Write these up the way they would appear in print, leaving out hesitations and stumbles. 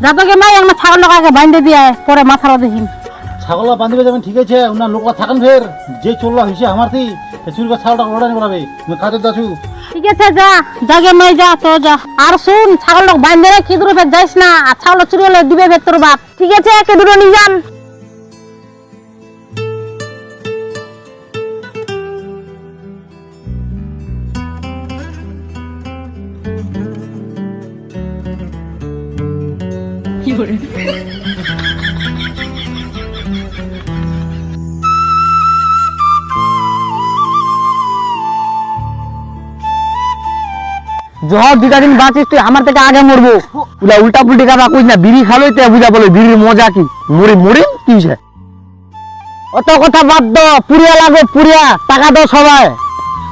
যাতকে মাই একটা ছাগল আগে বাইন্ধে দিয়ে পরে মাথারও দেখিম। ছাগল বাঁধিবে যাবেন ঠিক আছে, ওনার লোকরা থাকেন ফের যে চললা হয়েছে আমার થી চুরিকা ছাগলটা ওড়ানি করাবে কাজে দাছু। ঠিক আছে যা জাগে মাই যা তো যা। আর শুন ছাগল বাইন্ধে রে কি দূরে ফের যাইস না, আর ছাগল চুরি হলে দিবে ফের তোর বাপ। ঠিক আছে একে দুটো নিয়ে যান। জহর দুটা দিন বাঁচিস তুই আমার থেকে আগে মরবো। উলা উল্টা পুল্টি কথা কইস না, বিড়ি খালোই তে বুঝা বলে বিড়ির মজা কি। মরি মরি কি হইছে? অত কথা বাদ দাও, পুরিয়া লাগো পুরিয়া, টাকা দাও সবাই।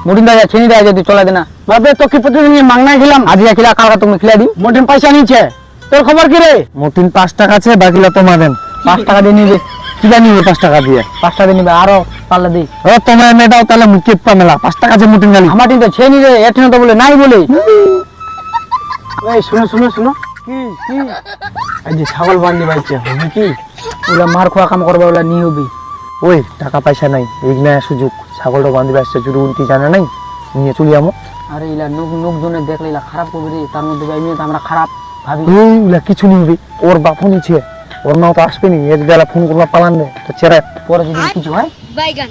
মরিন দাদা ছেনি দেয় যদি চলে দে না। বাদে তো কি প্রতিদিন মাংনা খেলাম, আজিয়া খেলা কালকা তুমি খেলা দি। মটিন পয়সা নিচ্ছে, তোর খবর কি রে? মটিন 5 টাকা আছে, বাকিলা তোমার দেন। 5 টাকা দিয়ে নিবে, কি জানি 5 টাকা দিয়ে 5 টাকা দিয়ে নিবে আরো পাল্লা দিই। ও তোমার মেটাও তাহলে মুখে পামেলা 5 টাকা আছে মটিন গালি। আমার তো ছেনি রে, এঠনে তো বলে নাই বলে। এই শুনো শুনো শুনো, কি কি এই যে ছাগল বান্ধি বাইছে হবে কি? ওলা মার খোয়া কাম করবে, ওলা নি হবি। ওই টাকা পয়সা নাই, এইগুলা সুযোগ। ছাগলটা বান্ধি বাইছে যদি উনতি জানা নাই, নিয়ে চলি আমো। আরে ইলা লোক লোকজনে দেখলে ইলা খারাপ করবে রে, তার মধ্যে যাই নিয়ে আমরা খারাপ ভাবি। ওইলা কিছু নি হবি, ওর বাপও নিছে, ওর নাও তো আসবে নি। এক বেলা ফোন করবা পালান দে তো চেরা, পরে যদি কিছু হয় বাইগান।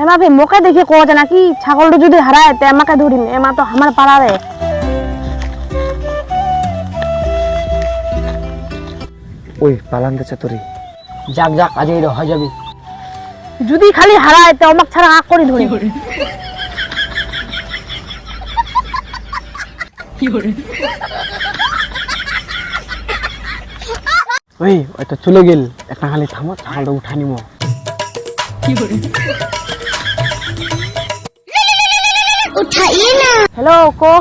এমা ভাই মোকে দেখে কোয়া জানা কি ছাগলটা যদি হারায় তে আমাকে ধরিম। এমা তো আমার পাড়ারে। ওই পালান দেছে তোরে। যাক যাক আজ এই হয়ে যাবে। যদি খালি হারায় তে আমাকে ছাড়া আগ করে ধরি। ওই ওইটা চলে গেল, একটা খালি থামো, ছাগলটা উঠা নিব। হ্যালো কো